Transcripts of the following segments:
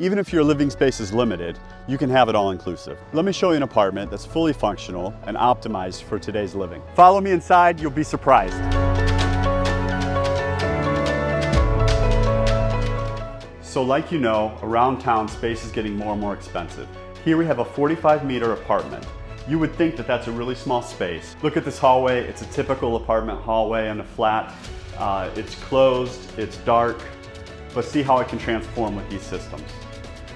Even if your living space is limited, you can have it all inclusive. Let me show you an apartment that's fully functional and optimized for today's living. Follow me inside, you'll be surprised. So like you know, around town space is getting more and more expensive. Here we have a 45-meter apartment. You would think that that's a really small space. Look at this hallway. It's a typical apartment hallway on a flat. It's closed, it's dark, but see how it can transform with these systems.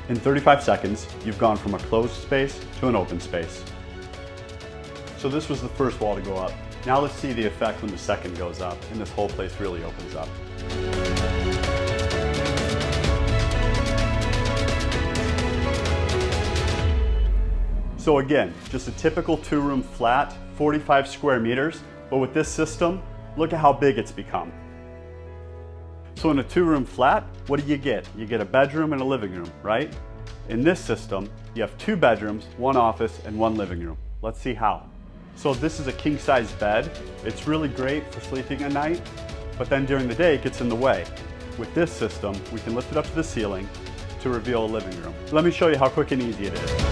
In 35 seconds, you've gone from a closed space to an open space. So this was the first wall to go up. Now let's see the effect when the second goes up and this whole place really opens up. So again, just a typical two-room flat, 45 square meters, but with this system, look at how big it's become. So in a two-room flat, what do? You get a bedroom and a living room, right? In this system, you have 2 bedrooms, 1 office, and 1 living room. Let's see how. So this is a king-size bed. It's really great for sleeping at night, but then during the day it gets in the way. With this system, we can lift it up to the ceiling to reveal a living room. Let me show you how quick and easy it is.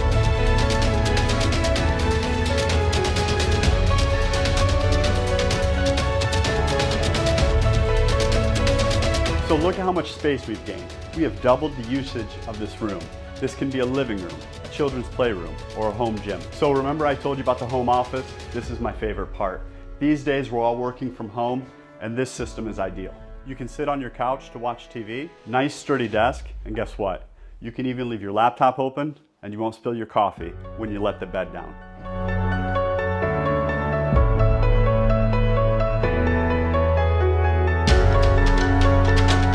So look at how much space we've gained. We have doubled the usage of this room. This can be a living room, a children's playroom, or a home gym. So remember I told you about the home office? This is my favorite part. These days we're all working from home, and this system is ideal. You can sit on your couch to watch TV, nice sturdy desk, and guess what? You can even leave your laptop open and you won't spill your coffee when you let the bed down.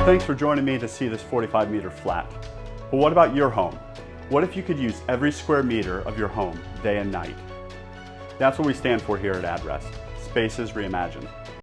Thanks for joining me to see this 45-meter flat. But what about your home? What if you could use every square meter of your home day and night? That's what we stand for here at Adrest, Spaces Reimagined.